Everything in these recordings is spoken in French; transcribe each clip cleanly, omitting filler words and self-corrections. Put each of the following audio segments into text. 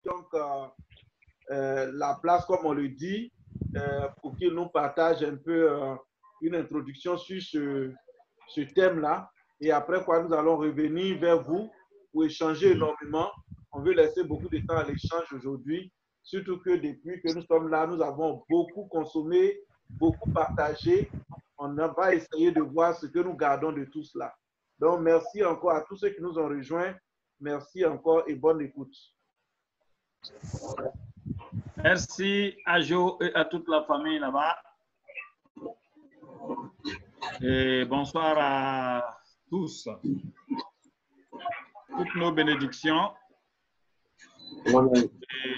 donc la place, comme on le dit, pour qu'il nous partage un peu une introduction sur ce thème-là. Et après quoi, nous allons revenir vers vous pour échanger énormément. On veut laisser beaucoup de temps à l'échange aujourd'hui, surtout que depuis que nous sommes là, nous avons beaucoup consommé, beaucoup partagé. On va essayer de voir ce que nous gardons de tout cela. Donc, merci encore à tous ceux qui nous ont rejoints. Merci encore et bonne écoute. Merci à Jo et à toute la famille là-bas. Et bonsoir à tous. Toutes nos bénédictions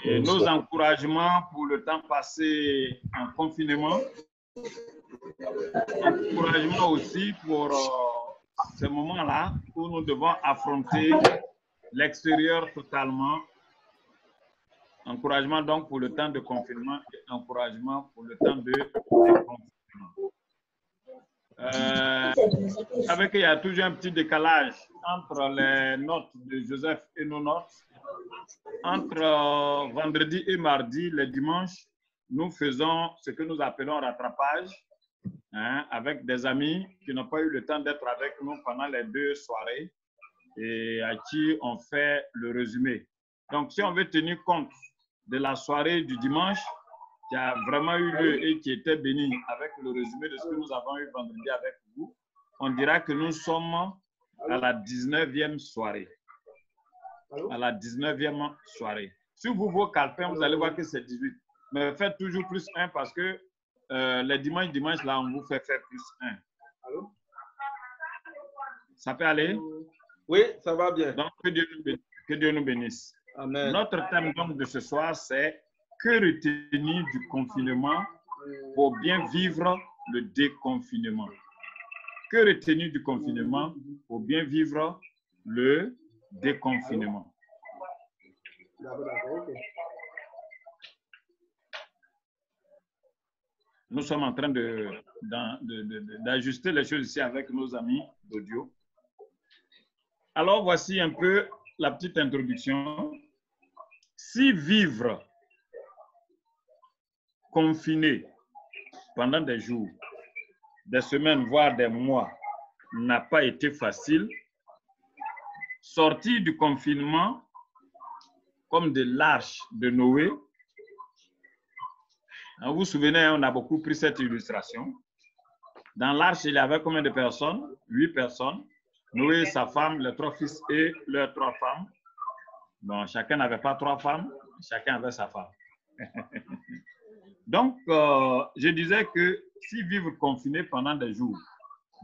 et nos encouragements pour le temps passé en confinement. Encouragement aussi pour ces moments-là où nous devons affronter l'extérieur totalement. Encouragement donc pour le temps de confinement et encouragement pour le temps de déconfinement. Vous savez qu'il y a toujours un petit décalage entre les notes de Joseph et nos notes. Entre vendredi et mardi, les dimanches, nous faisons ce que nous appelons rattrapage avec des amis qui n'ont pas eu le temps d'être avec nous pendant les 2 soirées et à qui on fait le résumé. Donc, si on veut tenir compte de la soirée du dimanche qui a vraiment eu lieu et qui était bénie avec le résumé de ce que nous avons eu vendredi avec vous, on dira que nous sommes à la 19e soirée. À la 19e soirée. Si vous vos calepins, vous allez voir que c'est 18. Mais faites toujours plus 1 parce que les dimanches, là, on vous fait faire plus 1. Ça peut aller? Oui, ça va bien. Donc, que Dieu nous bénisse. Amen. Notre thème donc de ce soir, c'est que retenir du confinement pour bien vivre le déconfinement. Que retenir du confinement pour bien vivre le déconfinement. Nous sommes en train d'ajuster les choses ici avec nos amis d'audio. Alors, voici un peu la petite introduction. Si vivre confiné pendant des jours, des semaines, voire des mois, n'a pas été facile, sortir du confinement comme de l'arche de Noé. Vous vous souvenez, on a beaucoup pris cette illustration. Dans l'arche, il y avait combien de personnes? 8 personnes. Noé, sa femme, les 3 fils et leurs 3 femmes. Bon, chacun n'avait pas 3 femmes, chacun avait sa femme. Donc, je disais que si vivre confiné pendant des jours,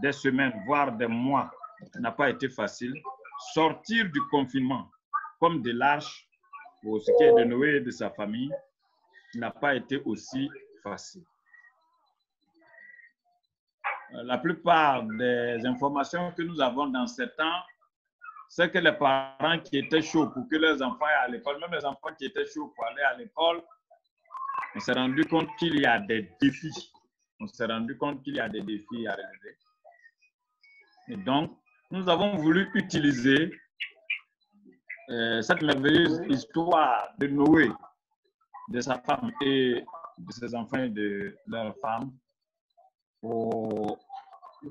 des semaines, voire des mois, n'a pas été facile, sortir du confinement comme de l'arche, pour ce qui est de Noé et de sa famille, n'a pas été aussi facile. La plupart des informations que nous avons dans ces temps, c'est que les parents qui étaient chauds pour que leurs enfants aillent à l'école, même les enfants qui étaient chauds pour aller à l'école, on s'est rendu compte qu'il y a des défis. On s'est rendu compte qu'il y a des défis à relever. Et donc, nous avons voulu utiliser cette merveilleuse histoire de Noé, de sa femme et de ses enfants et de leur femme pour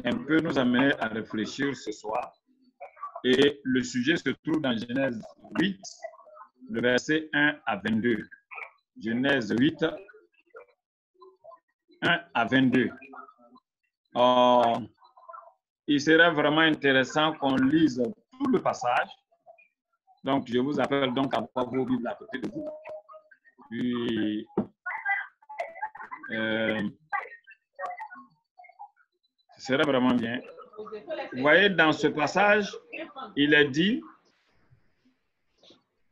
un peu nous amener à réfléchir ce soir. Et le sujet se trouve dans Genèse 8, le verset 1 à 22. Genèse 8, 1 à 22. Il serait vraiment intéressant qu'on lise tout le passage. Donc, je vous appelle donc à avoir vos Bibles à côté de vous. Puis, ce serait vraiment bien. Vous voyez, dans ce passage, il est dit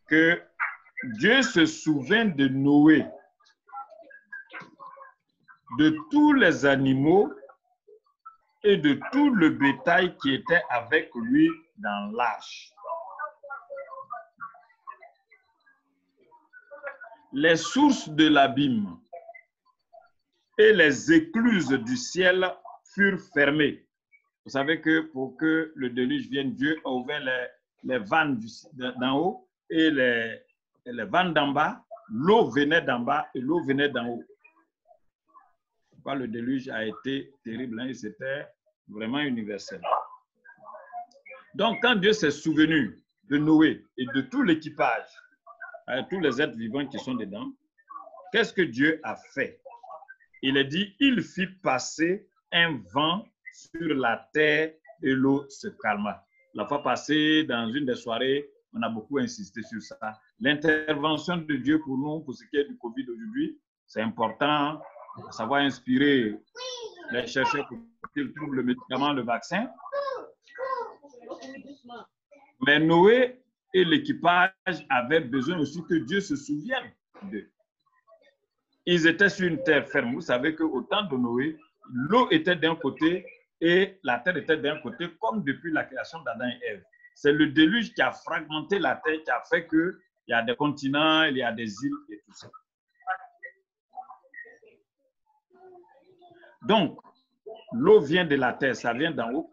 que Dieu se souvint de Noé, de tous les animaux et de tout le bétail qui était avec lui dans l'arche. Les sources de l'abîme et les écluses du ciel furent fermées. Vous savez que pour que le déluge vienne, Dieu a ouvert les vannes d'en haut et les vents d'en bas, l'eau venait d'en bas et l'eau venait d'en haut. Pourquoi le déluge a été terrible, hein, et c'était vraiment universel. Donc, quand Dieu s'est souvenu de Noé et de tout l'équipage, tous les êtres vivants qui sont dedans, qu'est-ce que Dieu a fait? Il a dit, il fit passer un vent sur la terre et l'eau se calma. La fois passée, dans une des soirées, on a beaucoup insisté sur ça. L'intervention de Dieu pour nous, pour ce qui est du Covid aujourd'hui, c'est important. Ça va inspirer les chercheurs pour qu'ils trouvent le médicament, le vaccin. Mais Noé et l'équipage avaient besoin aussi que Dieu se souvienne d'eux. Ils étaient sur une terre ferme. Vous savez qu'au temps de Noé, l'eau était d'un côté et la terre était d'un côté, comme depuis la création d'Adam et Ève. C'est le déluge qui a fragmenté la terre, qui a fait qu'il y a des continents, il y a des îles et tout ça. Donc, l'eau vient de la terre, ça vient d'en haut.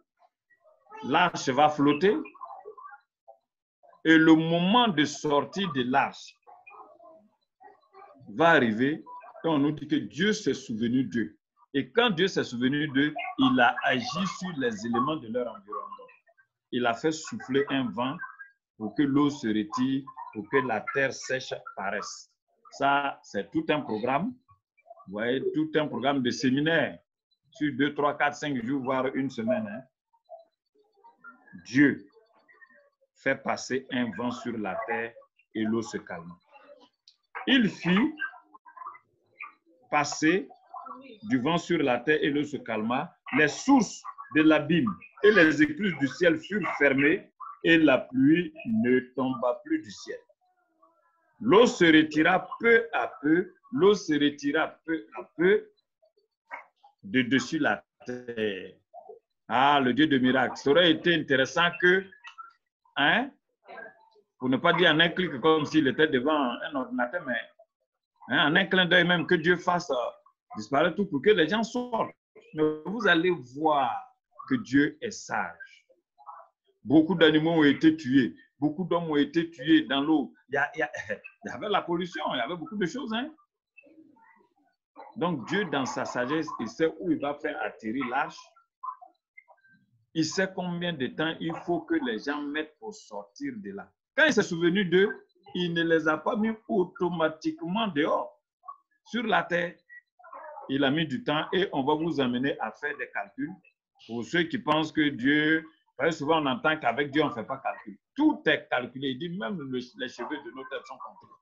L'arche va flotter. Et le moment de sortie de l'arche va arriver et on nous dit que Dieu s'est souvenu d'eux. Et quand Dieu s'est souvenu d'eux, il a agi sur les éléments de leur environnement. Il a fait souffler un vent pour que l'eau se retire, pour que la terre sèche paraisse. Ça, c'est tout un programme. Vous voyez, tout un programme de séminaire sur 2, 3, 4, 5 jours, voire une semaine. Hein. Dieu fait passer un vent sur la terre et l'eau se calme. Il fit passer du vent sur la terre et l'eau se calma. Les sources de l'abîme et les écluses du ciel furent fermées et la pluie ne tomba plus du ciel. L'eau se retira peu à peu, l'eau se retira peu à peu de dessus la terre. Ah, le Dieu de miracle. Ça aurait été intéressant que, hein, pour ne pas dire en un clic comme s'il était devant un ordinateur, mais hein, en un clin d'œil même que Dieu fasse disparaître tout pour que les gens sortent. Mais vous allez voir que Dieu est sage. Beaucoup d'animaux ont été tués. Beaucoup d'hommes ont été tués dans l'eau. Il y avait la pollution, il y avait beaucoup de choses. Hein? Donc Dieu, dans sa sagesse, il sait où il va faire atterrir l'arche. Il sait combien de temps il faut que les gens mettent pour sortir de là. Quand il s'est souvenu d'eux, il ne les a pas mis automatiquement dehors, sur la terre. Il a mis du temps et on va vous amener à faire des calculs. Pour ceux qui pensent que Dieu, souvent on entend qu'avec Dieu on ne fait pas calcul. Tout est calculé. Il dit même les cheveux de nos têtes sont comptés.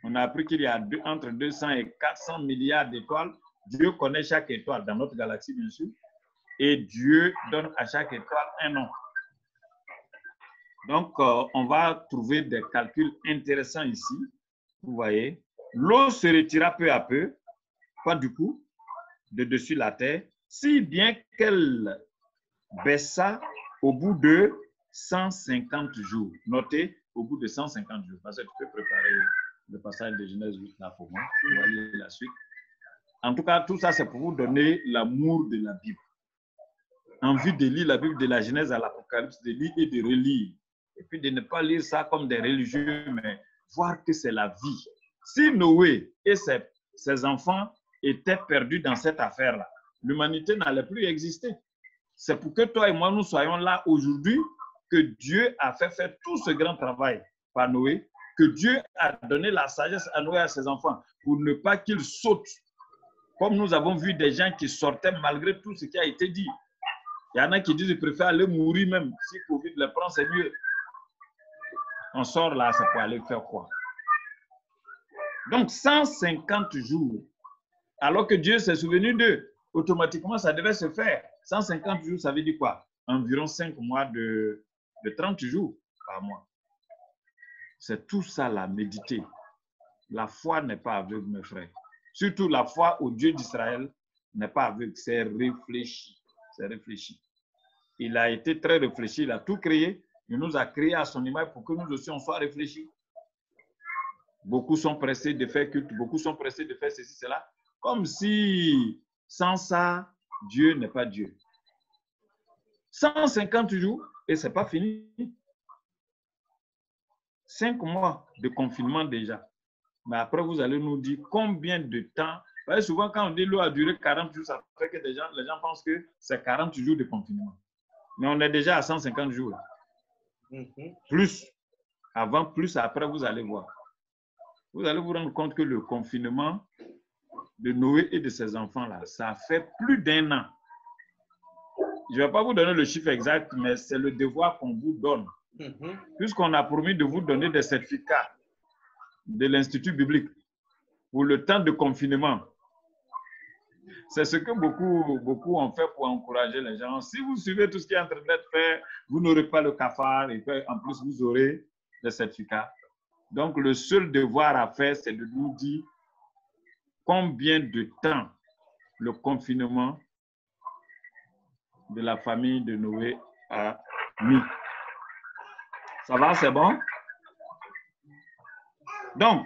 On a appris qu'il y a entre 200 et 400 milliards d'étoiles. Dieu connaît chaque étoile dans notre galaxie, bien sûr. Et Dieu donne à chaque étoile un nom. Donc, on va trouver des calculs intéressants ici. Vous voyez, l'eau se retira peu à peu, pas du coup, de dessus la terre, si bien qu'elle baissa au bout de 150 jours. Notez, au bout de 150 jours. Parce que tu peux préparer le passage de Genèse 8 là pour moi. Vous voyez la suite. En tout cas, tout ça, c'est pour vous donner l'amour de la Bible. Envie de lire la Bible de la Genèse à l'Apocalypse, de lire et de relire. Et puis de ne pas lire ça comme des religieux, mais voir que c'est la vie. Si Noé et ses enfants étaient perdus dans cette affaire-là, l'humanité n'allait plus exister. C'est pour que toi et moi, nous soyons là aujourd'hui, que Dieu a fait faire tout ce grand travail par Noé, que Dieu a donné la sagesse à Noé et à ses enfants, pour ne pas qu'ils sautent. Comme nous avons vu des gens qui sortaient malgré tout ce qui a été dit. Il y en a qui disent qu'ils préfèrent aller mourir même. Si Covid les prend, c'est mieux. On sort là, c'est pour aller faire quoi? Donc, 150 jours, alors que Dieu s'est souvenu d'eux, automatiquement, ça devait se faire. 150 jours, ça veut dire quoi? Environ 5 mois de 30 jours par mois. C'est tout ça, la méditer. La foi n'est pas aveugle, mes frères. Surtout la foi au Dieu d'Israël n'est pas aveugle, c'est réfléchi. C'est réfléchi. Il a été très réfléchi, il a tout créé. Il nous a créé à son image pour que nous aussi on soit réfléchis. Beaucoup sont pressés de faire culte, beaucoup sont pressés de faire ceci, cela. Comme si sans ça, Dieu n'est pas Dieu. 150 jours et ce n'est pas fini. 5 mois de confinement déjà. Mais après, vous allez nous dire combien de temps. Parce que souvent, quand on dit l'eau a duré 40 jours, ça fait que les gens pensent que c'est 40 jours de confinement. Mais on est déjà à 150 jours. Plus avant, plus après, vous allez voir. Vous allez vous rendre compte que le confinement de Noé et de ses enfants-là, ça fait plus d'1 an. Je ne vais pas vous donner le chiffre exact, mais c'est le devoir qu'on vous donne. Puisqu'on a promis de vous donner des certificats de l'Institut biblique pour le temps de confinement. C'est ce que beaucoup ont fait pour encourager les gens. Si vous suivez tout ce qui est en train d'être fait, vous n'aurez pas le cafard et en plus, vous aurez des certificats. Donc, le seul devoir à faire, c'est de nous dire combien de temps le confinement de la famille de Noé a mis. Ça va, c'est bon? Donc,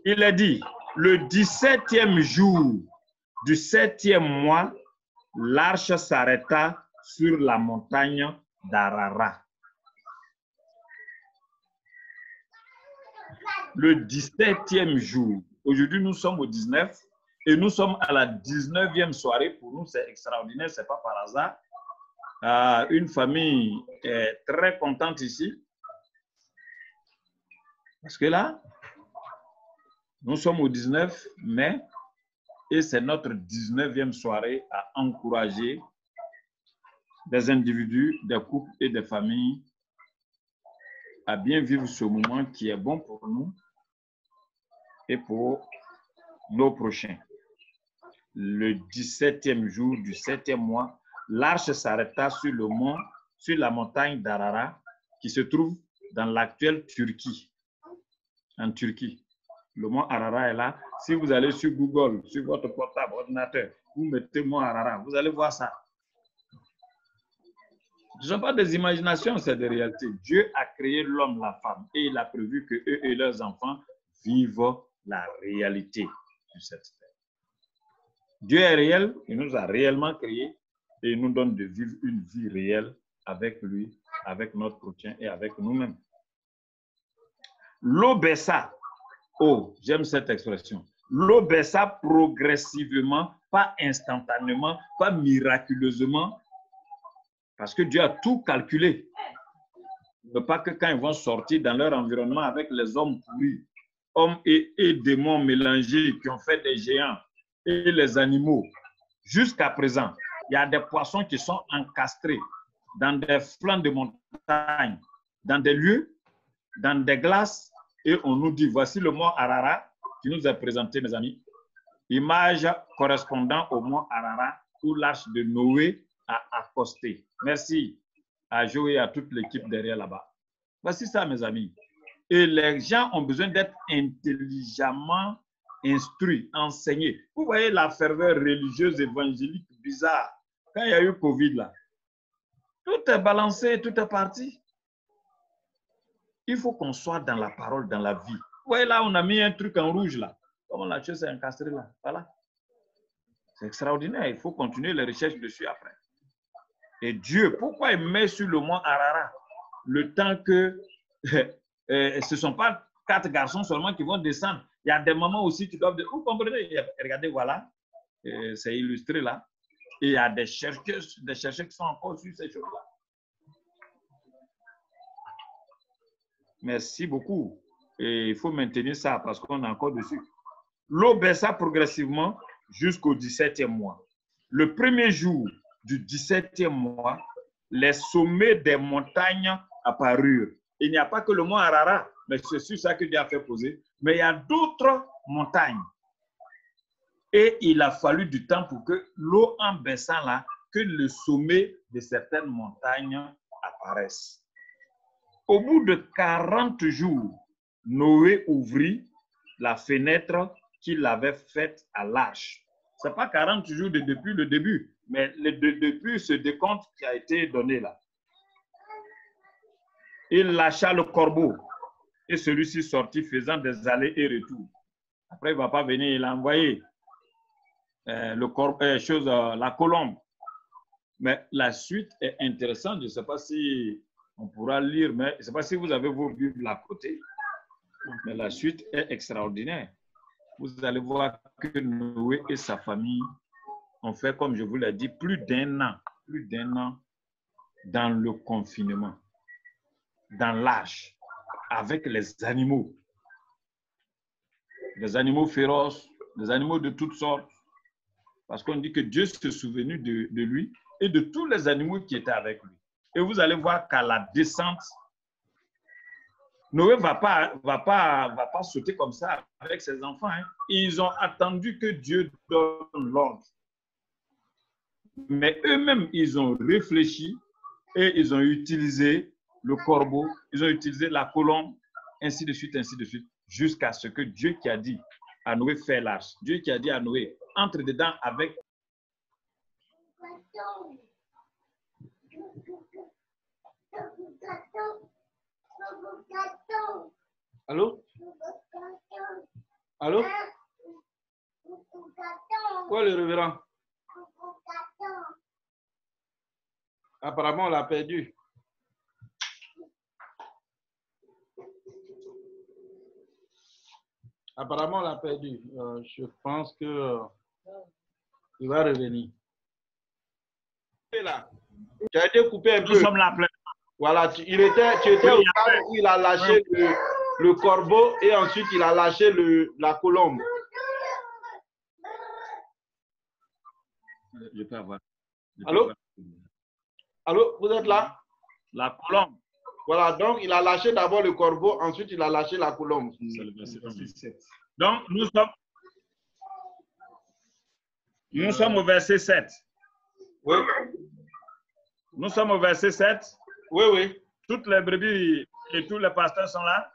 il est dit, le 17e jour du 7e mois, l'arche s'arrêta sur la montagne d'Arara. Le 17e jour. Aujourd'hui, nous sommes au 19 et nous sommes à la 19e soirée. Pour nous, c'est extraordinaire, ce n'est pas par hasard. Une famille est très contente ici. Parce que là, nous sommes au 19 mai et c'est notre 19e soirée à encourager des individus, des couples et des familles à bien vivre ce moment qui est bon pour nous et pour nos prochains. Le 17e jour du 7e mois, l'arche s'arrêta sur le mont, sur la montagne d'Arara qui se trouve dans l'actuelle Turquie. En Turquie. Le mont Arara est là. Si vous allez sur Google, sur votre portable, ordinateur, vous mettez mont Arara, vous allez voir ça. Ce ne sont pas des imaginations, c'est des réalités. Dieu a créé l'homme, la femme, et il a prévu que eux et leurs enfants vivent la réalité sur cette terre. Dieu est réel, il nous a réellement créés et il nous donne de vivre une vie réelle avec lui, avec notre prochain et avec nous-mêmes. L'eau baissa. Oh, j'aime cette expression. L'eau baissa progressivement, pas instantanément, pas miraculeusement, parce que Dieu a tout calculé. Ne pas que quand ils vont sortir dans leur environnement avec les hommes pourris, hommes et démons mélangés qui ont fait des géants et les animaux. Jusqu'à présent, il y a des poissons qui sont encastrés dans des flancs de montagne, dans des lieux, dans des glaces, et on nous dit, voici le mont Arara qui nous est présenté, mes amis. Image correspondant au mont Arara où l'arche de Noé a accosté. Merci à Joe et à toute l'équipe derrière là-bas. Voici ça, mes amis. Et les gens ont besoin d'être intelligemment instruits, enseignés. Vous voyez la ferveur religieuse évangélique bizarre. Quand il y a eu Covid, là, tout est balancé, tout est parti. Il faut qu'on soit dans la parole, dans la vie. Vous voyez là, on a mis un truc en rouge là. Comment la chose est encastrée là. Voilà. C'est extraordinaire. Il faut continuer les recherches dessus après. Et Dieu, pourquoi il met sur le mont Arara le temps que ce ne sont pas 4 garçons seulement qui vont descendre. Il y a des mamans aussi qui doivent... Vous comprenez? Regardez, voilà. C'est illustré là. Et il y a des chercheurs qui sont encore sur ces choses-là. Merci beaucoup. Et il faut maintenir ça parce qu'on est encore dessus. L'eau baissa progressivement jusqu'au 17e mois. Le premier jour du 17e mois, les sommets des montagnes apparurent. Il n'y a pas que le mont Arara, mais c'est sur ça que Dieu a fait poser. Mais il y a d'autres montagnes. Et il a fallu du temps pour que l'eau en baissant là, que le sommet de certaines montagnes apparaisse. Au bout de 40 jours, Noé ouvrit la fenêtre qu'il avait faite à l'arche. Ce n'est pas 40 jours depuis le début, mais depuis ce décompte qui a été donné là. Il lâcha le corbeau et celui-ci sortit faisant des allers et retours. Après, il ne va pas venir, il a envoyé la colombe. Mais la suite est intéressante. Je ne sais pas si On pourra lire, mais je ne sais pas si vous avez vos Bibles à côté, mais la suite est extraordinaire. Vous allez voir que Noé et sa famille ont fait, comme je vous l'ai dit, plus d'un an dans le confinement, dans l'arche, avec les animaux féroces, des animaux de toutes sortes, parce qu'on dit que Dieu s'est souvenu de lui et de tous les animaux qui étaient avec lui. Et vous allez voir qu'à la descente, Noé ne va pas sauter comme ça avec ses enfants. Hein. Ils ont attendu que Dieu donne l'ordre. Mais eux-mêmes, ils ont réfléchi et ils ont utilisé le corbeau, ils ont utilisé la colombe, ainsi de suite, jusqu'à ce que Dieu qui a dit à Noé fait l'arche. Dieu qui a dit à Noé, entre dedans avec... Allô? Allô? Quoi le révérend? Apparemment, on l'a perdu. Apparemment, on l'a perdu. Je pense que il va revenir. Là. Tu as été coupé un peu. Nous sommes là plein. Voilà, tu étais au stade où il a lâché le corbeau et ensuite il a lâché la colombe. Je peux avoir. Allô? Allô, vous êtes là? La colombe. Voilà, donc il a lâché d'abord le corbeau, ensuite il a lâché la colombe. C'est le verset 7. Donc, nous sommes au verset 7. Oui. Nous sommes au verset 7. Oui, oui. Toutes les brebis et tous les pasteurs sont là.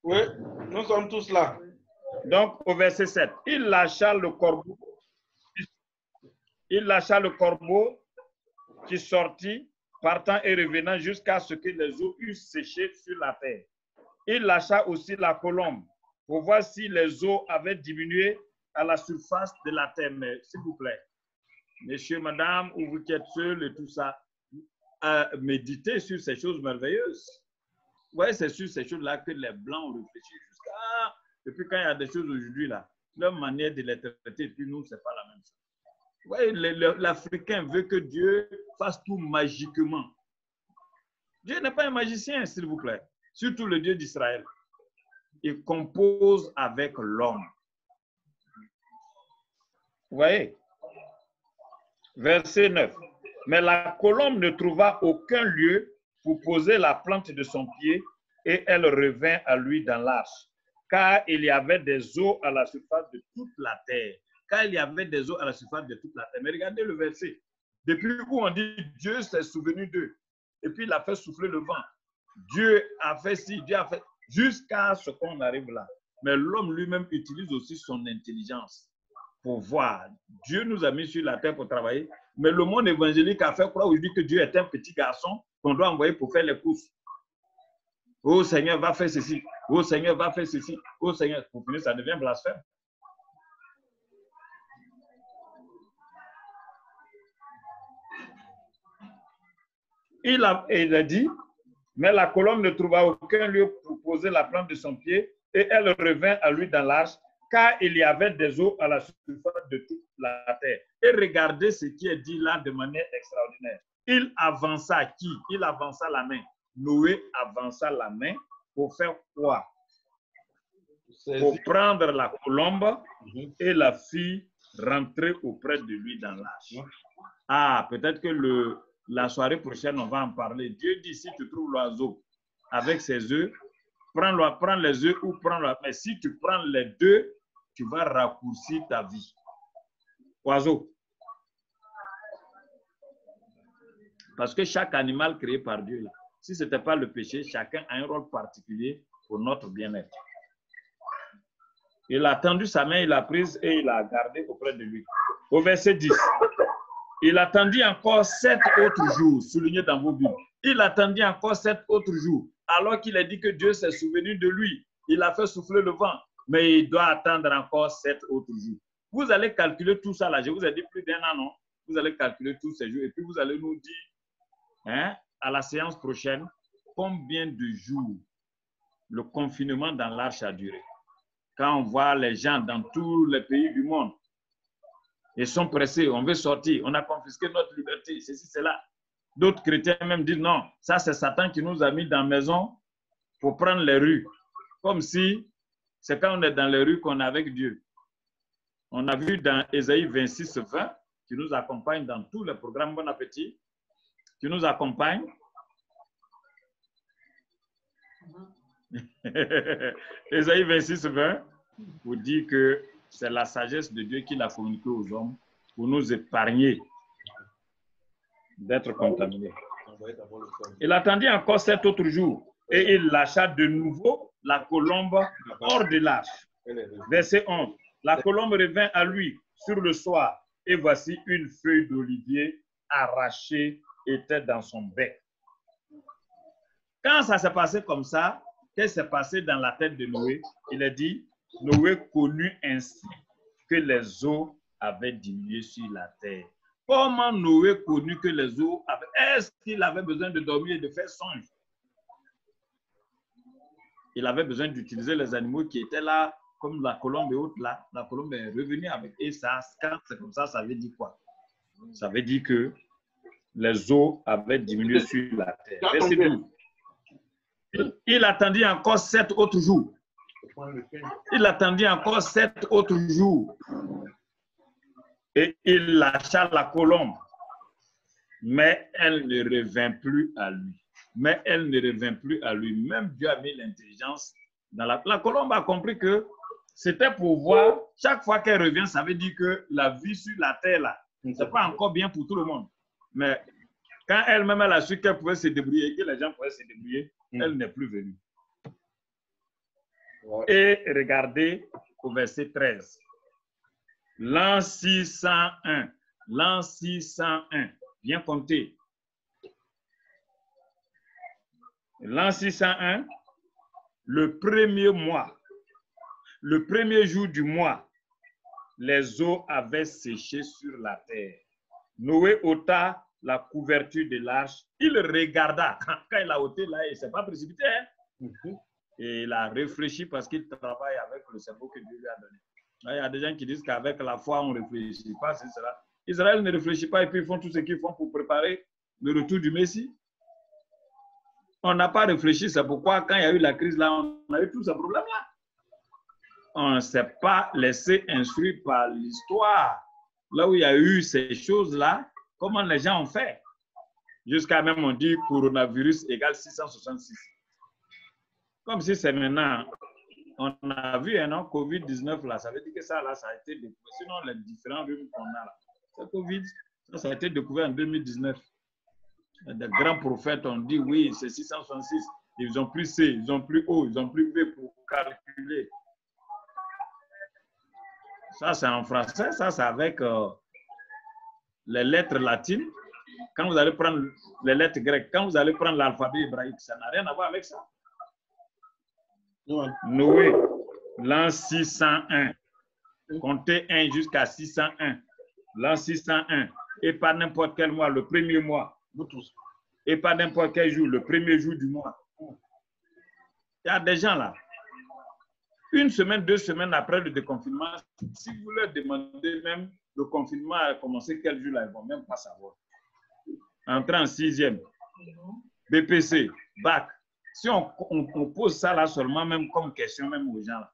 Oui, nous sommes tous là. Donc, au verset 7, il lâcha le corbeau. Il lâcha le corbeau qui sortit, partant et revenant jusqu'à ce que les eaux eussent séché sur la terre. Il lâcha aussi la colombe pour voir si les eaux avaient diminué à la surface de la terre. Mais s'il vous plaît, messieurs, madame, ou vous qui êtes seuls et tout ça, méditez sur ces choses merveilleuses. Vous voyez, c'est sur ces choses-là que les Blancs ont réfléchi jusqu'à... Et puis quand il y a des choses aujourd'hui, là, leur manière de les traiter, et puis nous, ce n'est pas la même chose. Vous voyez, l'Africain veut que Dieu fasse tout magiquement. Dieu n'est pas un magicien, s'il vous plaît. Surtout le Dieu d'Israël. Il compose avec l'homme. Vous voyez? Verset 9. Mais la colombe ne trouva aucun lieu pour poser la plante de son pied et elle revint à lui dans l'arche, car il y avait des eaux à la surface de toute la terre. Car il y avait des eaux à la surface de toute la terre. Mais regardez le verset. Depuis où on dit Dieu s'est souvenu d'eux. Et puis il a fait souffler le vent. Dieu a fait ci, Dieu a fait... Jusqu'à ce qu'on arrive là. Mais l'homme lui-même utilise aussi son intelligence pour voir. Dieu nous a mis sur la terre pour travailler. Mais le monde évangélique a fait croire aujourd'hui que Dieu est un petit garçon qu'on doit envoyer pour faire les courses. Oh Seigneur, va faire ceci. Oh Seigneur, va faire ceci. Oh Seigneur, pour finir, ça devient blasphème. Il a dit, mais la colombe ne trouva aucun lieu pour poser la plante de son pied et elle revint à lui dans l'arche, car il y avait des eaux à la surface de toute la terre. Et regardez ce qui est dit là de manière extraordinaire. Il avança qui? Il avança la main. Noé avança la main pour faire quoi? Pour prendre la colombe et la fit rentrer auprès de lui dans l'arche. Ah, peut-être que la soirée prochaine, on va en parler. Dieu dit, si tu trouves l'oiseau avec ses œufs, prends les œufs ou prends-le. Mais si tu prends les deux, tu vas raccourcir ta vie. Oiseau. Parce que chaque animal créé par Dieu, là, si ce n'était pas le péché, chacun a un rôle particulier pour notre bien-être. Il a tendu sa main, il l'a prise et il l'a gardée auprès de lui. Au verset 10, il attendit encore 7 autres jours, souligné dans vos Bibles. Il attendit encore 7 autres jours, alors qu'il a dit que Dieu s'est souvenu de lui. Il a fait souffler le vent, mais il doit attendre encore 7 autres jours. Vous allez calculer tout ça là, je vous ai dit plus d'un an, non? Vous allez calculer tous ces jours et puis vous allez nous dire, hein, à la séance prochaine combien de jours le confinement dans l'arche a duré. Quand on voit les gens dans tous les pays du monde, ils sont pressés, on veut sortir, on a confisqué notre liberté, ceci, cela. D'autres chrétiens même disent non, ça c'est Satan qui nous a mis dans la maison pour prendre les rues. Comme si c'est quand on est dans les rues qu'on est avec Dieu. On a vu dans Ésaïe 26, 20, qui nous accompagne dans tous les programmes Bon Appétit, qui nous accompagne. Ésaïe 26, 20 vous dit que c'est la sagesse de Dieu qui l'a communiquée aux hommes pour nous épargner d'être contaminés. Il attendit encore 7 autres jours et il lâcha de nouveau la colombe hors de l'arche. Verset 11. La colombe revint à lui sur le soir et voici une feuille d'olivier arrachée était dans son bec. Quand ça s'est passé comme ça, qu'est-ce qui s'est passé dans la tête de Noé? Il a dit, Noé connut ainsi que les eaux avaient diminué sur la terre. Comment Noé connut que les eaux avaient... Est-ce qu'il avait besoin de dormir et de faire songe? Il avait besoin d'utiliser les animaux qui étaient là, comme la colombe et autres là. La colombe est revenue avec... Et ça, quand c'est comme ça veut dire quoi? Ça veut dire que les eaux avaient diminué sur la terre. Verset 12. Il attendit encore 7 autres jours. Il attendit encore 7 autres jours. Et il lâcha la colombe. Mais elle ne revint plus à lui. Mais elle ne revint plus à lui. Même Dieu a mis l'intelligence dans la colombe a compris que c'était pour voir, chaque fois qu'elle revient, ça veut dire que la vie sur la terre, là, ce n'est pas encore bien pour tout le monde. Mais quand elle-même, elle a su qu'elle pouvait se débrouiller, que les gens pouvaient se débrouiller, elle n'est plus venue. Et regardez au verset 13. L'an 601. L'an 601. Bien compter. L'an 601, le premier mois, le premier jour du mois, les eaux avaient séché sur la terre. Noé ôta la couverture de l'arche. Il regarda. Quand il a ôté là, il ne s'est pas précipité. Hein? Et il a réfléchi parce qu'il travaille avec le cerveau que Dieu lui a donné. Là, il y a des gens qui disent qu'avec la foi, on ne réfléchit pas, c'est cela. Israël ne réfléchit pas et puis ils font tout ce qu'ils font pour préparer le retour du Messie. On n'a pas réfléchi, c'est pourquoi quand il y a eu la crise là, on a eu tous ces problèmes-là. On ne s'est pas laissé instruire par l'histoire. Là où il y a eu ces choses-là, comment les gens ont fait? Jusqu'à même on dit coronavirus égale 666. Comme si c'est maintenant, on a vu un an Covid-19 là, ça veut dire que ça là, ça a été découvert. Sinon les différents rhumes qu'on a là, c'est Covid, ça a été découvert en 2019. Des grands prophètes ont dit oui, c'est 666. Ils ont plus C, ils ont plus O, ils ont plus V pour calculer. Ça, c'est en français, ça, c'est avec les lettres latines. Quand vous allez prendre les lettres grecques, quand vous allez prendre l'alphabet hébraïque, ça n'a rien à voir avec ça. Noé, l'an 601, comptez 1 jusqu'à 601. L'an 601, et pas n'importe quel mois, le premier mois. Et pas n'importe quel jour, le premier jour du mois. Il y a des gens là. Une semaine, 2 semaines après le déconfinement, si vous leur demandez même le confinement a commencé quel jour là, ils ne vont même pas savoir. Entrer en 6e, BPC, bac. Si on pose ça là seulement, même comme question, même aux gens là,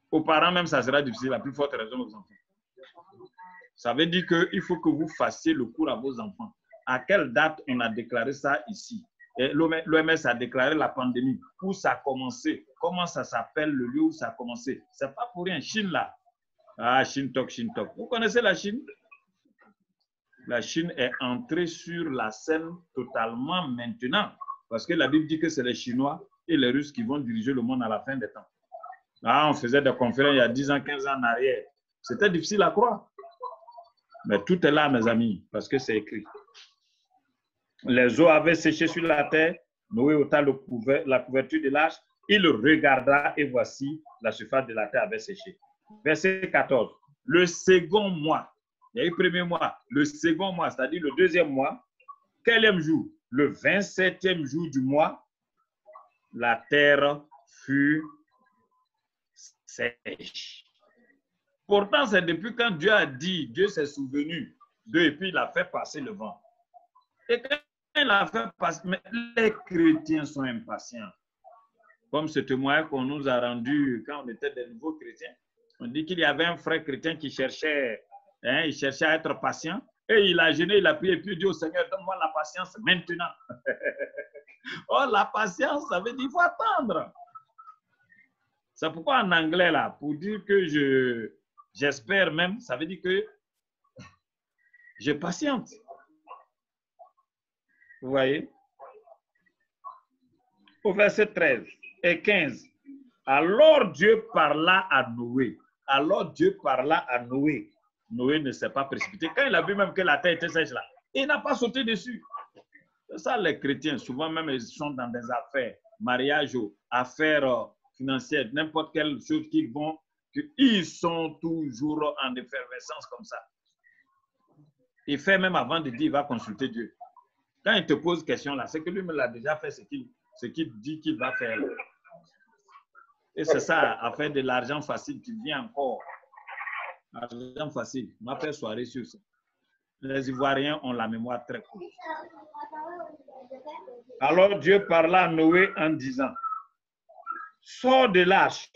aux parents même, ça sera difficile, la plus forte raison aux enfants. Ça veut dire qu'il faut que vous fassiez le cours à vos enfants. À quelle date on a déclaré ça ici? L'OMS a déclaré la pandémie. Où ça a commencé? Comment ça s'appelle le lieu où ça a commencé? Ce n'est pas pour rien. Chine là. Ah, Chine Tok, Chine Tok. Vous connaissez la Chine? La Chine est entrée sur la scène totalement maintenant. Parce que la Bible dit que c'est les Chinois et les Russes qui vont diriger le monde à la fin des temps. Ah, on faisait des conférences il y a 10 ans, 15 ans en arrière. C'était difficile à croire. Mais tout est là, mes amis, parce que c'est écrit. Les eaux avaient séché sur la terre. Noé ôta la couverture de l'arche. Il regarda et voici, la surface de la terre avait séché. Verset 14. Le second mois, il y a eu le premier mois, le second mois, c'est-à-dire le deuxième mois, quel jour? le 27e jour du mois, la terre fut sèche. Pourtant, c'est depuis quand Dieu a dit, Dieu s'est souvenu d'eux et puis il a fait passer le vent. Et quand il a fait passer, mais les chrétiens sont impatients. Comme ce témoignage qu'on nous a rendu quand on était des nouveaux chrétiens. On dit qu'il y avait un frère chrétien qui cherchait, il cherchait à être patient. Et il a jeûné, il a prié, et puis il dit au Seigneur, donne-moi la patience maintenant. Oh, la patience, ça veut dire qu'il faut attendre. C'est pourquoi en anglais, là, pour dire que j'espère même, ça veut dire que je patiente. Vous voyez? Au verset 13 et 15. Alors Dieu parla à Noé. Alors Dieu parla à Noé. Noé ne s'est pas précipité. Quand il a vu même que la terre était sèche là, il n'a pas sauté dessus. C'est ça les chrétiens, souvent même ils sont dans des affaires, mariage, affaires financières, n'importe quelle chose qu'ils vont, ils sont toujours en effervescence comme ça. Il fait même avant de dire il va consulter Dieu. Quand il te pose question là, c'est que lui-même l'a déjà fait ce qu'il dit qu'il va faire. Et c'est ça, à faire de l'argent facile, tu viens encore. Argent facile, on va faire soirée sur ça. Les Ivoiriens ont la mémoire très courte. Alors Dieu parla à Noé en disant, sors de l'arche.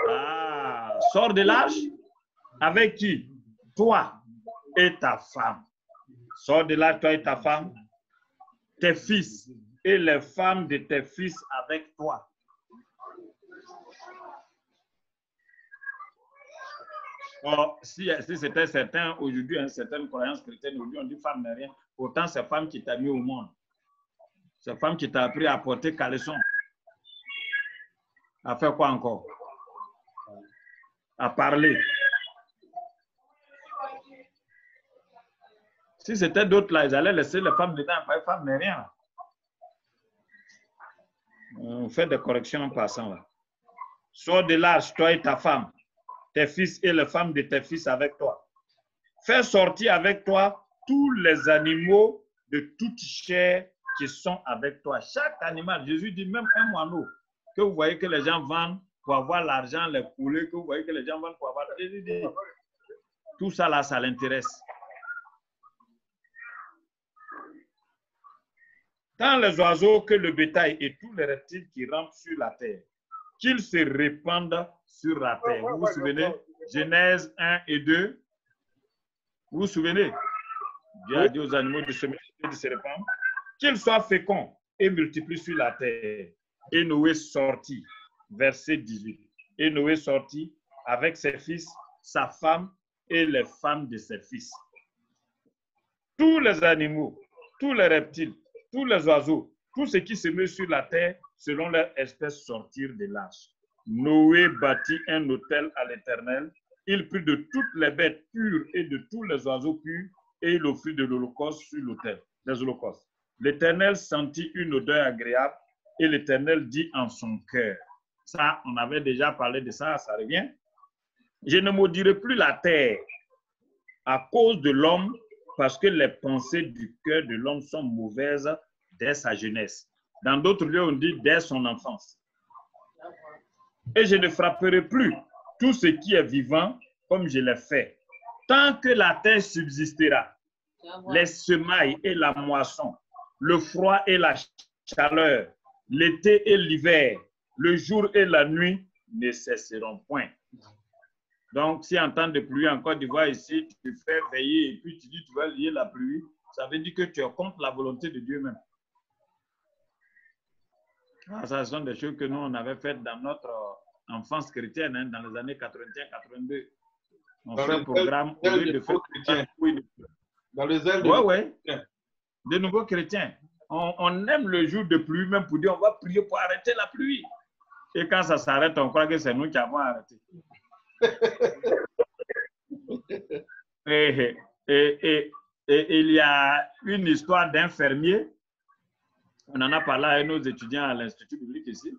Ah, sors de l'arche avec qui? Toi et ta femme. Sors de l'arche, toi et ta femme, tes fils et les femmes de tes fils avec toi. Or, si c'était certain, aujourd'hui, une certaine croyance chrétienne, aujourd'hui, on dit femme n'est rien. Pourtant, c'est femme qui t'a mis au monde. C'est femme qui t'a appris à porter caleçon. À faire quoi encore? À parler. Si c'était d'autres là, ils allaient laisser les femmes dedans. Les femmes n'est rien. On fait des corrections en passant là. Sors de l'arche, toi et ta femme, tes fils et les femmes de tes fils avec toi. Fais sortir avec toi tous les animaux de toute chair qui sont avec toi. Chaque animal, Jésus dit même un moineau que vous voyez que les gens vendent pour avoir l'argent, les poulets que vous voyez que les gens vendent pour avoir l'argent. Jésus dit, tout ça là, ça l'intéresse. Tant les oiseaux que le bétail et tous les reptiles qui rampent sur la terre, qu'ils se répandent sur la terre. Vous vous souvenez? Genèse 1 et 2. Vous vous souvenez? Dieu a dit aux animaux de se multiplier et de se répandre. Qu'ils soient féconds et multiplient sur la terre. Et Noé sortit. Verset 18. Et Noé sortit avec ses fils, sa femme et les femmes de ses fils. Tous les animaux, tous les reptiles, tous les oiseaux, tout ce qui se met sur la terre, selon leur espèce, sortir de l'arche. Noé bâtit un autel à l'Éternel. Il prit de toutes les bêtes pures et de tous les oiseaux purs, et il offrit de l'holocauste sur l'autel, des holocaustes. L'Éternel sentit une odeur agréable, et l'Éternel dit en son cœur. Ça, on avait déjà parlé de ça, ça revient. Je ne maudirai plus la terre à cause de l'homme, parce que les pensées du cœur de l'homme sont mauvaises dès sa jeunesse. Dans d'autres lieux, on dit dès son enfance. Et je ne frapperai plus tout ce qui est vivant comme je l'ai fait. Tant que la terre subsistera, les semailles et la moisson, le froid et la chaleur, l'été et l'hiver, le jour et la nuit ne cesseront point. Donc, si en temps de pluie en Côte d'Ivoire ici, tu fais veiller et puis tu dis tu vas lier la pluie, ça veut dire que tu es contre la volonté de Dieu même. Ah, ça, ce sont des choses que nous, on avait faites dans notre enfance chrétienne, hein, dans les années 81-82. On fait un programme au lieu de faire chrétien. Dans les ailes de nouveaux chrétiens. On aime le jour de pluie, même pour dire on va prier pour arrêter la pluie. Et quand ça s'arrête, on croit que c'est nous qui avons arrêté. Et il y a une histoire d'un fermier. On en a parlé à nos étudiants à l'Institut biblique ici.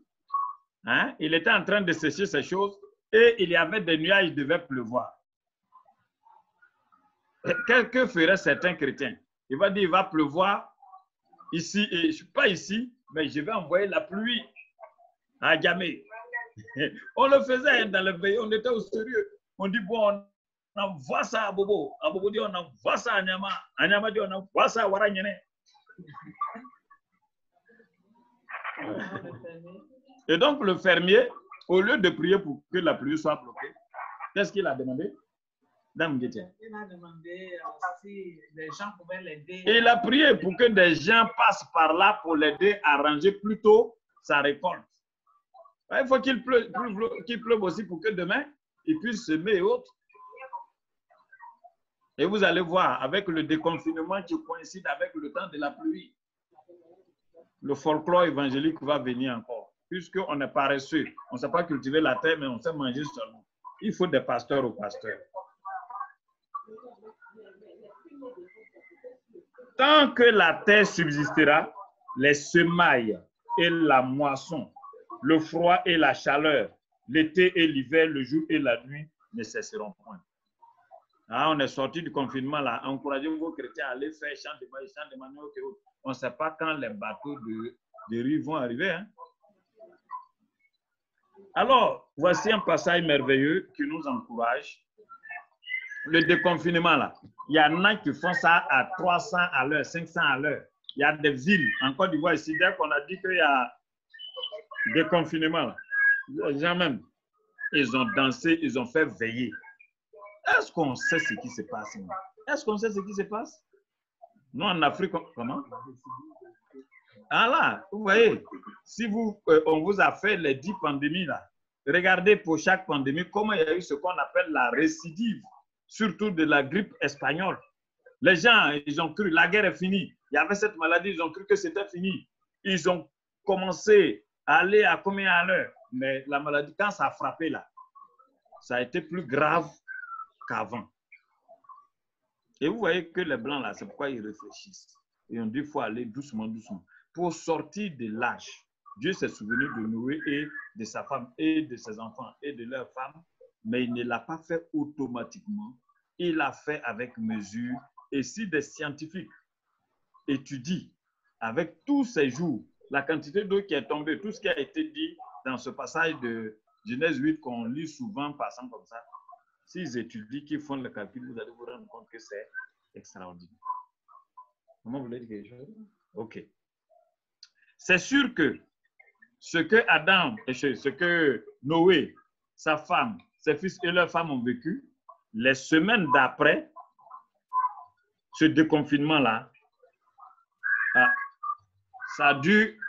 Hein? Il était en train de sécher ces choses et il y avait des nuages, il devait pleuvoir. Que ferait certains chrétiens? Il va dire il va pleuvoir ici, et je ne suis pas ici, mais je vais envoyer la pluie à Djamé. On le faisait dans le pays, on était au sérieux. On dit, bon, on envoie ça à Bobo. À Bobo dit, on envoie ça à Nyama. À Nyama dit, on envoie ça à Waranyene. Et donc, le fermier, au lieu de prier pour que la pluie soit bloquée, qu'est-ce qu'il a demandé? Il a demandé si les gens pouvaient l'aider. Il a prié pour que des gens passent par là pour l'aider à ranger plus tôt sa récolte. Il faut qu'il pleuve aussi pour que demain, il puisse semer et autres. Et vous allez voir, avec le déconfinement qui coïncide avec le temps de la pluie, le folklore évangélique va venir encore. Puisqu'on est paresseux, on ne sait pas cultiver la terre, mais on sait manger seulement. Il faut des pasteurs aux pasteurs. Tant que la terre subsistera, les semailles et la moisson, le froid et la chaleur, l'été et l'hiver, le jour et la nuit ne cesseront point. Ah, on est sorti du confinement là. Encouragez vos chrétiens à aller faire champ de manioc. On ne sait pas quand les bateaux de riz vont arriver. Hein? Alors, voici un passage merveilleux qui nous encourage. Le déconfinement là. Il y en a qui font ça à 300 à l'heure, 500 à l'heure. Il y a des villes, en Côte d'Ivoire, ici, dès qu'on a dit qu'il y a déconfinement là, les gens même, ils ont dansé, ils ont fait veiller. Est-ce qu'on sait ce qui se passe? Est-ce qu'on sait ce qui se passe? Nous, en Afrique, comment? Ah là, vous voyez, si on vous a fait les 10 pandémies là, regardez pour chaque pandémie comment il y a eu ce qu'on appelle la récidive, surtout de la grippe espagnole. Les gens, ils ont cru, la guerre est finie. Il y avait cette maladie, ils ont cru que c'était fini. Ils ont commencé à aller à combien à l'heure? Mais la maladie, quand ça a frappé là, ça a été plus grave qu'avant. Et vous voyez que les Blancs là, c'est pourquoi ils réfléchissent. Et on dit qu'il faut aller doucement, doucement. Pour sortir de l'âge, Dieu s'est souvenu de Noé et de sa femme et de ses enfants et de leurs femmes, mais il ne l'a pas fait automatiquement. Il l'a fait avec mesure. Et si des scientifiques étudient avec tous ces jours, la quantité d'eau qui est tombée, tout ce qui a été dit dans ce passage de Genèse 8 qu'on lit souvent passant comme ça, s'ils étudient, qu'ils font le calcul, vous allez vous rendre compte que c'est extraordinaire. Comment vous voulez dire quelque chose? Ok. C'est sûr que ce que Adam, ce que Noé, sa femme, ses fils et leurs femmes ont vécu, les semaines d'après, ce déconfinement-là, ça a dû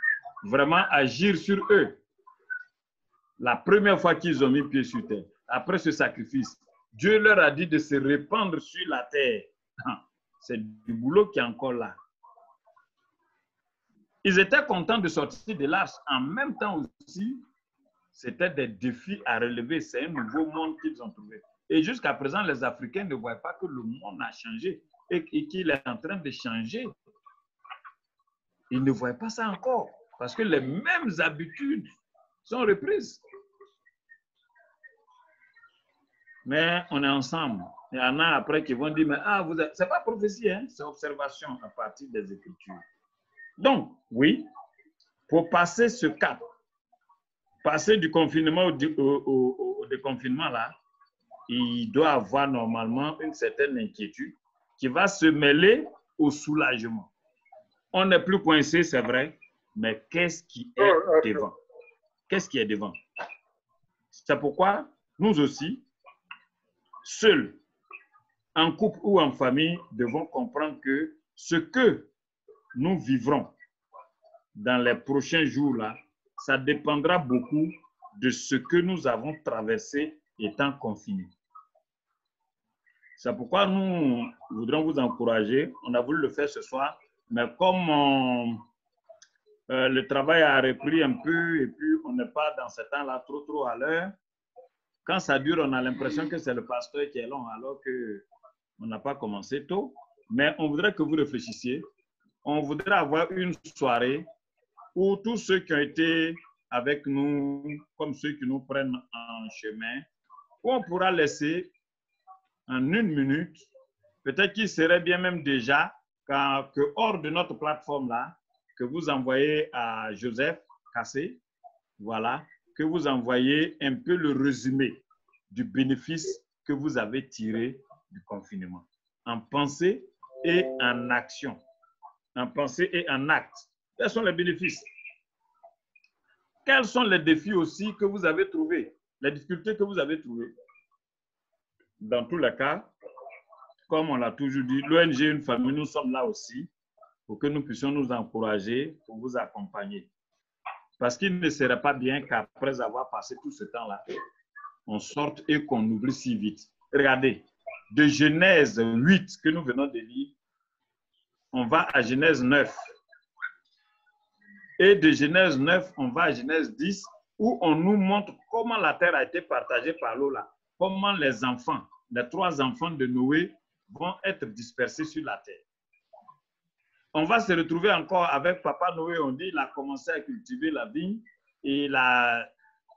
vraiment agir sur eux. La première fois qu'ils ont mis pied sur terre, après ce sacrifice, Dieu leur a dit de se répandre sur la terre. C'est du boulot qui est encore là. Ils étaient contents de sortir de l'arche. En même temps aussi, c'était des défis à relever. C'est un nouveau monde qu'ils ont trouvé. Et jusqu'à présent, les Africains ne voient pas que le monde a changé et qu'il est en train de changer. Ils ne voient pas ça encore parce que les mêmes habitudes sont reprises. Mais on est ensemble. Il y en a après qui vont dire, mais ce n'est pas prophétie, hein? C'est observation à partir des Écritures. Donc, oui, pour passer ce cap, passer du confinement au déconfinement, là, il doit avoir normalement une certaine inquiétude qui va se mêler au soulagement. On n'est plus coincé, c'est vrai, mais qu'est-ce qui est devant? Qu'est-ce qui est devant? C'est pourquoi nous aussi, seuls, en couple ou en famille, devons comprendre que ce que nous vivrons dans les prochains jours-là, ça dépendra beaucoup de ce que nous avons traversé étant confinés. C'est pourquoi nous voudrons vous encourager. On a voulu le faire ce soir, mais comme le travail a repris un peu et puis on n'est pas dans ce temps-là trop à l'heure, quand ça dure, on a l'impression que c'est le pasteur qui est long alors qu'on n'a pas commencé tôt. Mais on voudrait que vous réfléchissiez. On voudrait avoir une soirée où tous ceux qui ont été avec nous, comme ceux qui nous prennent en chemin, où on pourra laisser en 1 minute, peut-être qu'il serait bien même déjà que hors de notre plateforme là, que vous envoyez à Joseph Cassé, voilà, que vous envoyez un peu le résumé du bénéfice que vous avez tiré du confinement, en pensée et en action. En pensée et en acte. Quels sont les bénéfices? Quels sont les défis aussi que vous avez trouvés? Les difficultés que vous avez trouvées? Dans tous les cas, comme on l'a toujours dit, l'ONG Une Famille, nous sommes là aussi pour que nous puissions nous encourager, pour vous accompagner. Parce qu'il ne serait pas bien qu'après avoir passé tout ce temps-là, on sorte et qu'on oublie si vite. Regardez, de Genèse 8 que nous venons de lire, on va à Genèse 9. Et de Genèse 9, on va à Genèse 10, où on nous montre comment la terre a été partagée par l'eau là. Comment les enfants, les 3 enfants de Noé, vont être dispersés sur la terre. On va se retrouver encore avec Papa Noé. On dit qu'il a commencé à cultiver la vigne et il a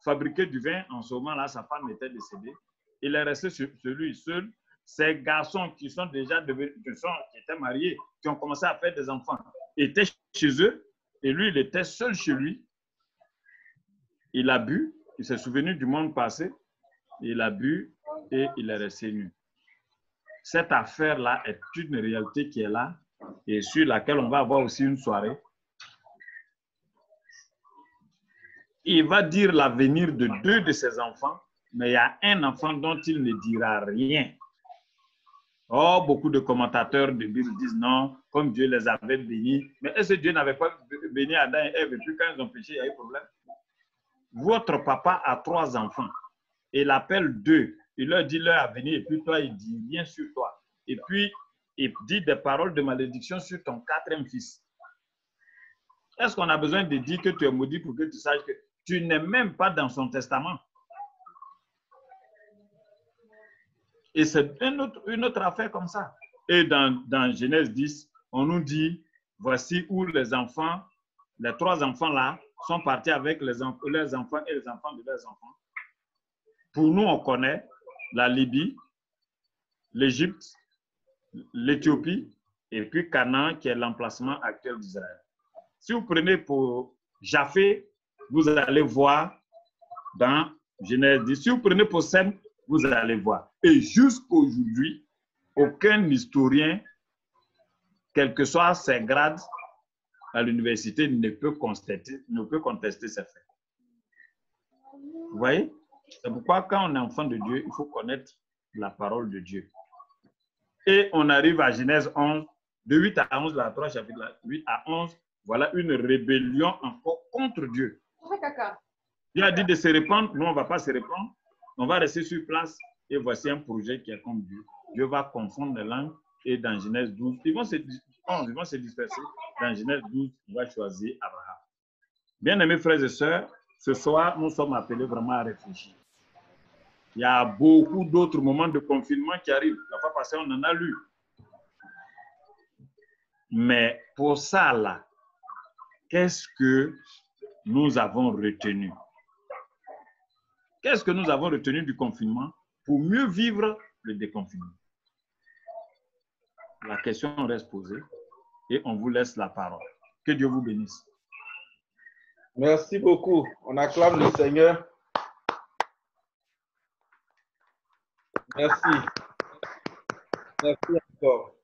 fabriqué du vin. En ce moment-là, sa femme était décédée. Il est resté celui seul. Ces garçons qui sont déjà devenus, qui étaient mariés, qui ont commencé à faire des enfants, étaient chez eux. Et lui, il était seul chez lui. Il a bu. Il s'est souvenu du monde passé. Il a bu et il est resté nu. Cette affaire-là est une réalité qui est là et sur laquelle on va avoir aussi une soirée. Il va dire l'avenir de 2 de ses enfants, mais il y a un enfant dont il ne dira rien. Oh, beaucoup de commentateurs de Bible disent non, comme Dieu les avait bénis. Mais est-ce que Dieu n'avait pas béni Adam et Ève et puis quand ils ont péché, il y a eu problème? Votre papa a 3 enfants. Il appelle 2. Il leur dit leur avenir et puis toi, il dit rien sur toi. Et puis, il dit des paroles de malédiction sur ton 4e fils. Est-ce qu'on a besoin de dire que tu es maudit pour que tu saches que tu n'es même pas dans son testament? Et c'est une autre affaire comme ça. Et dans Genèse 10, on nous dit, voici où les enfants, les 3 enfants là, sont partis avec leurs enfants et les enfants de leurs enfants. Pour nous, on connaît la Libye, l'Égypte, l'Éthiopie et puis Canaan qui est l'emplacement actuel d'Israël. Si vous prenez pour Japhé, vous allez voir dans Genèse 10. Si vous prenez pour Sem, vous allez voir. Et jusqu'aujourd'hui, aucun historien, quel que soit ses grades à l'université, ne peut contester ces faits. Vous voyez? C'est pourquoi quand on est enfant de Dieu, il faut connaître la parole de Dieu. Et on arrive à Genèse 11, de 8 à 11, la 3 chapitre 8 à 11, voilà une rébellion encore contre Dieu. Dieu a dit de se répandre, nous on ne va pas se répandre, on va rester sur place et voici un projet qui est comme Dieu. Dieu va confondre les langues et dans Genèse 12, ils vont se disperser. Dans Genèse 12, il va choisir Abraham. Bien-aimés frères et sœurs, ce soir, nous sommes appelés vraiment à réfléchir. Il y a beaucoup d'autres moments de confinement qui arrivent. La fois passée, on en a lu. Mais pour ça, là, qu'est-ce que nous avons retenu? Qu'est-ce que nous avons retenu du confinement pour mieux vivre le déconfinement? La question reste posée et on vous laisse la parole. Que Dieu vous bénisse. Merci beaucoup. On acclame le Seigneur. Merci. Merci encore.